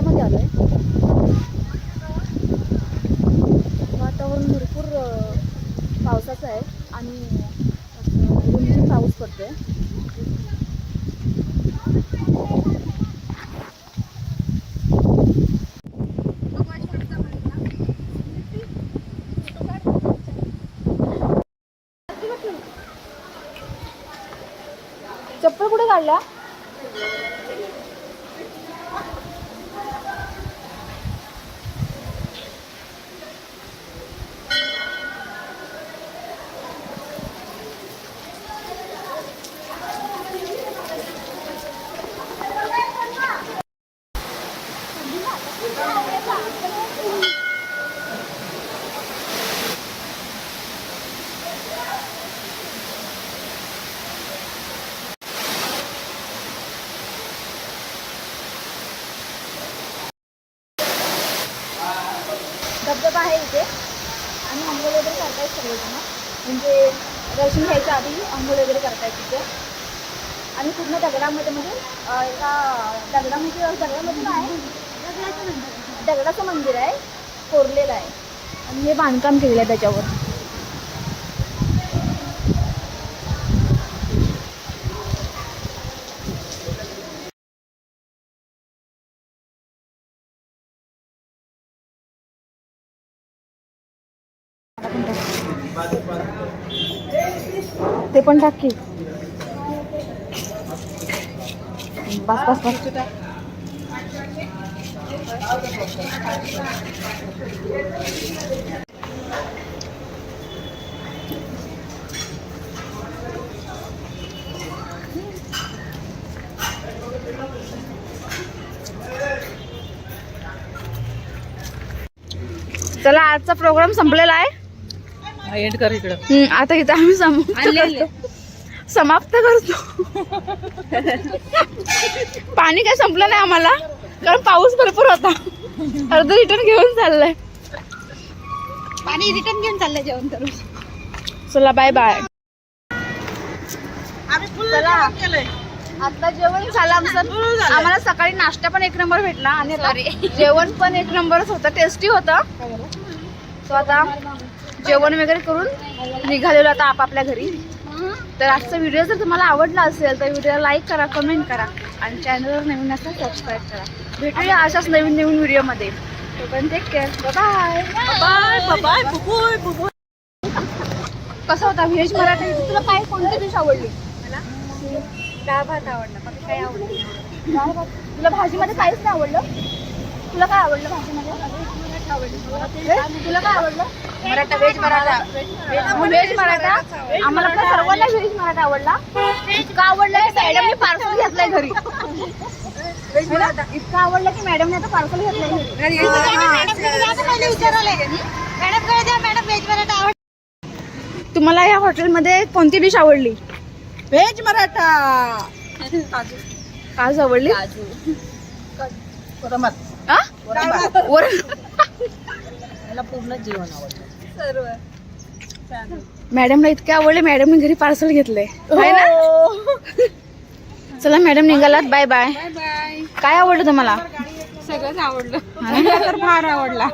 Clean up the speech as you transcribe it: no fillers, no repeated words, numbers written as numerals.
मंदिरामध्ये आलोय. वातावरण भरपूर पावसाचं आहे आणि रिमझिम पाऊस पडतोय. चप्पल कुठे काढल्या? धबधबा आहे इथे आणि अंघोळ वगैरे करतायत सगळेजण. म्हणजे दर्शन घ्यायच्या आधी अंघोळ वगैरे करतायत तिथे. आणि पूर्ण दगडामध्ये म्हणजे एका दगडामध्ये आहे, दगडाचं मंदिर आहे, कोरलेलं आहे आणि हे बांधकाम केलेलं आहे त्याच्यावर. ते पण टाक की. बस बस बस. चला आजचा प्रोग्राम संपलेला आहे. एंड कर इकडं. आता इथं आम्ही समाप्त करतो. पाणी काय संपलं नाही आम्हाला कारण पाऊस भरपूर होता. अर्ध रिटर्न घेऊन चाललंय. पाणी रिटर्न घेऊन चाललंय जेवण करून. चला बाय बाय. चला आता जेवण झालं आमचं. आम्हाला सकाळी नाश्ता पण एक नंबर भेटला आणि आता जेवण पण एक नंबरच होतं, टेस्टी होतं. सो आता जेवण वगैरे करून निघालेलो आता आपापल्या घरी. तर आजचा व्हिडिओ जर तुम्हाला आवडला असेल तर व्हिडिओला लाईक करा, कमेंट करा आणि चॅनलवर नवीन असेल सबस्क्राईब करा. भेटूया अशाच नवीन नवीन व्हिडिओमध्ये. तोपर्यंत take care. Bye bye bye bye. कसा होता व्हेज मराठी? तुला काय कोणती डिश आवडली? मला डाळ भात आवडला. बाकी काय आवडलं? डाळ भात. तुला भाजीमध्ये काहीच नाही आवडलं? तुला काय आवडलं भाजीमध्ये? तुला काय आवडलं? मराठा व्हेज मराठा. व्हेज मराठा. आम्हाला पण सर्वांना व्हेज मराठा आवडला. इतका आवडला की मॅडमने पार्सल घेतलंय घरी. इतका आवडलं की मॅडमने आता पार्सल घेतलंय घरी. मॅडम व्हेज मराठा आवडला. तुम्हाला या हॉटेलमध्ये कोणती डिश आवडली? व्हेज मराठा. काजू आवडली? वरण. मला पूर्ण जेवण आवडलं. सर्व मॅडमला इतके आवडले मॅडमने घरी पार्सल घेतलंय. चला मॅडम निघालात. Bye bye. बाय. काय आवडलं तुम्हाला? सगळंच आवडलं. तर फार आवडला.